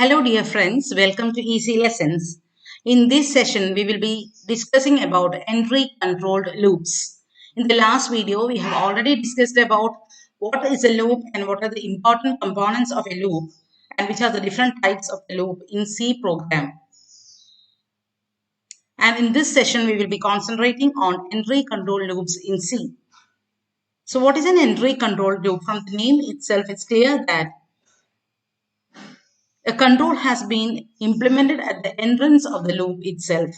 Hello dear friends, welcome to Easy Lessons. In this session, we will be discussing about entry controlled loops. In the last video, we have already discussed about what is a loop and what are the important components of a loop and which are the different types of the loop in C program. And in this session, we will be concentrating on entry control loops in C. So what is an entry control loop? From the name itself, it's clear that a control has been implemented at the entrance of the loop itself.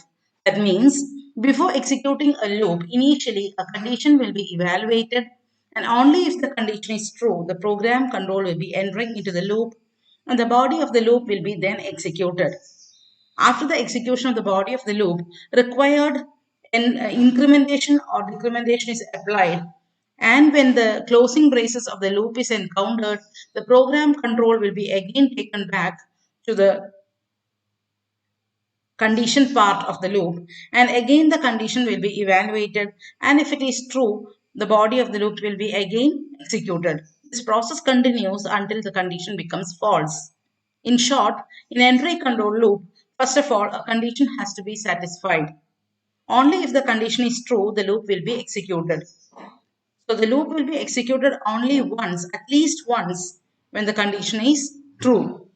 That means before executing a loop, initially a condition will be evaluated, and only if the condition is true, the program control will be entering into the loop and the body of the loop will be then executed. After the execution of the body of the loop, required incrementation or decrementation is applied, and when the closing braces of the loop is encountered, the program control will be again taken back to the condition part of the loop, and again the condition will be evaluated, and if it is true, the body of the loop will be again executed. This process continues until the condition becomes false. In short, in entry control loop, first of all, a condition has to be satisfied. Only if the condition is true, the loop will be executed. So the loop will be executed only once, at least once, when the condition is true.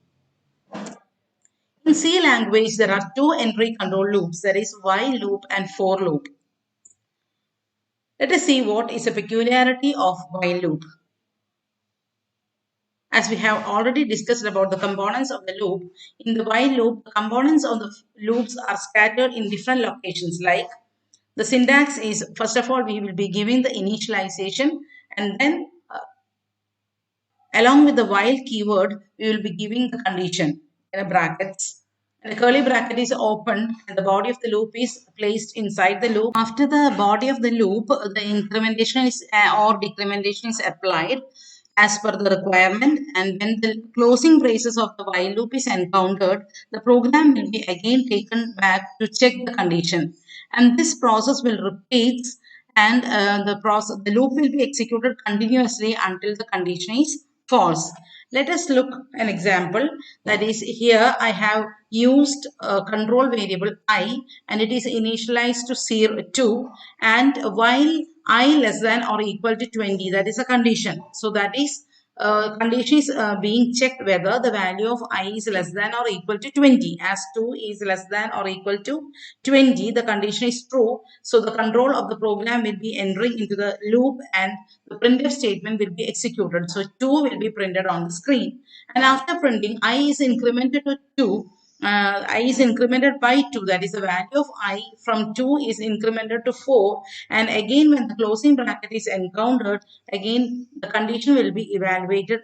In C language, there are two entry control loops. There is while loop and for loop. Let us see what is a peculiarity of while loop. As we have already discussed about the components of the loop, in the while loop, the components of the loops are scattered in different locations. Like the syntax is, first of all, we will be giving the initialization, and then along with the while keyword, we will be giving the condition in a brackets. And the curly bracket is opened and the body of the loop is placed inside the loop. After the body of the loop, the incrementation is or decrementation is applied as per the requirement, and when the closing braces of the while loop is encountered, the program will be again taken back to check the condition, and this process will repeat, and the loop will be executed continuously until the condition is false. Let us look an example. That is, here I have used a control variable I, and it is initialized to 2, and while I less than or equal to 20, that is a condition. So that is condition is being checked whether the value of I is less than or equal to 20. As 2 is less than or equal to 20, the condition is true. So the control of the program will be entering into the loop and the printf statement will be executed. So 2 will be printed on the screen. And after printing, I is incremented to 2. I is incremented by 2, that is the value of I from 2 is incremented to 4, and again when the closing bracket is encountered, again the condition will be evaluated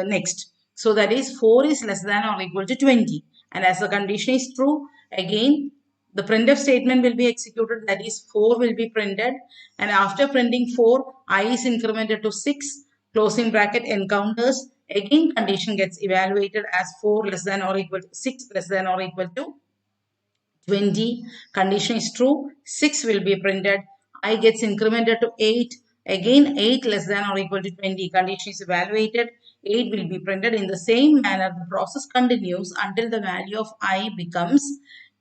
next. So that is 4 is less than or equal to 20, and as the condition is true, again the printf statement will be executed, that is 4 will be printed, and after printing 4, I is incremented to 6, closing bracket encounters, again condition gets evaluated as 4 less than or equal to 6 less than or equal to 20. Condition is true, 6 will be printed, I gets incremented to 8, again 8 less than or equal to 20, condition is evaluated, 8 will be printed. In the same manner, the process continues until the value of I becomes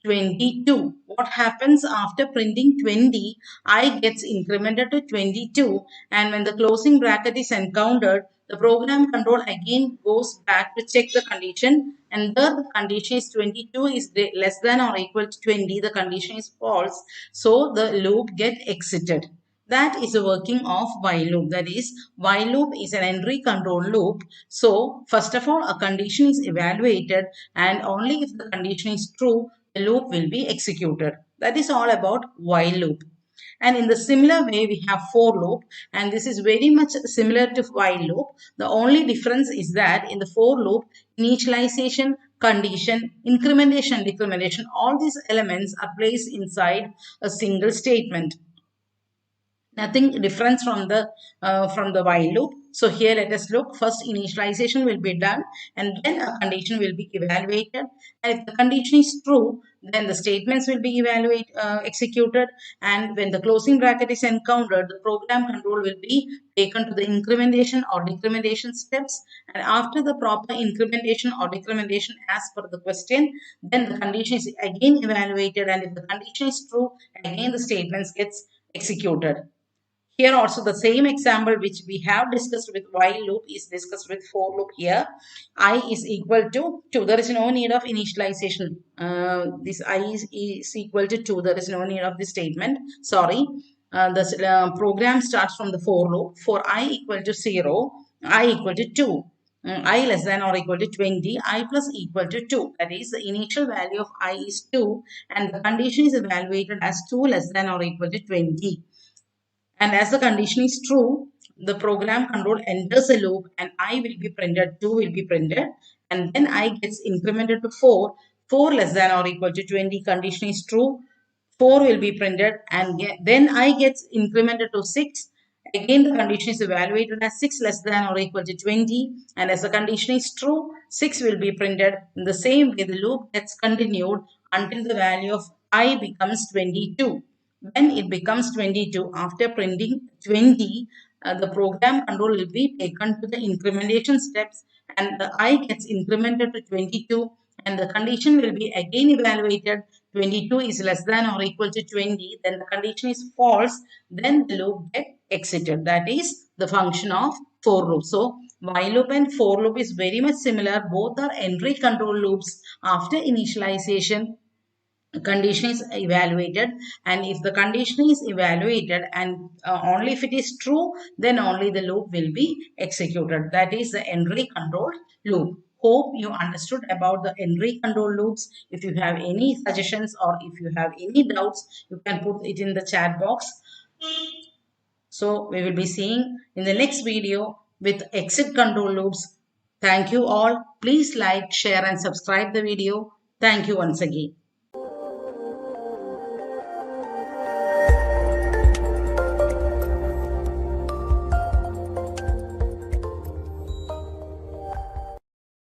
22. What happens after printing 20? I gets incremented to 22, and when the closing bracket is encountered, the program control again goes back to check the condition, and the condition is 22 is less than or equal to 20. The condition is false, so the loop get exited. That is the working of while loop. That is, while loop is an entry control loop. So first of all, a condition is evaluated, and only if the condition is true, the loop will be executed. That is all about while loop. And in the similar way, we have for loop, and this is very much similar to while loop. The only difference is that in the for loop, initialization, condition, incrementation, decrementation, all these elements are placed inside a single statement. nothing different from the while loop. So here let us look. First initialization will be done, and then a condition will be evaluated, and if the condition is true, then the statements will be executed, and when the closing bracket is encountered, the program control will be taken to the incrementation or decrementation steps, and after the proper incrementation or decrementation as per the question, then the condition is again evaluated, and if the condition is true, again the statements gets executed. Here also the same example which we have discussed with while loop is discussed with for loop here. I is equal to 2. There is no need of initialization. This I is equal to 2. There is no need of this statement. Sorry. The program starts from the for loop. For I equal to 0, I equal to 2. I less than or equal to 20, I plus equal to 2. That is, the initial value of I is 2 and the condition is evaluated as 2 less than or equal to 20. And as the condition is true, the program control enters a loop and I will be printed, 2 will be printed, and then I gets incremented to 4. 4 less than or equal to 20, condition is true, 4 will be printed, and then I gets incremented to 6. Again, the condition is evaluated as 6 less than or equal to 20, and as the condition is true, 6 will be printed. In the same way, the loop gets continued until the value of I becomes 22. When it becomes 22, after printing 20, the program control will be taken to the incrementation steps, and the I gets incremented to 22, and the condition will be again evaluated. 22 is less than or equal to 20, then the condition is false, then the loop gets exited. That is the function of for loop. So while loop and for loop is very much similar. Both are entry control loops. After initialization, condition is evaluated, and if the condition is evaluated and only if it is true, then only the loop will be executed. That is the entry control loop. Hope you understood about the entry control loops. If you have any suggestions or if you have any doubts, you can put it in the chat box. So we will be seeing in the next video with exit control loops. Thank you all. Please like, share and subscribe the video. Thank you once again.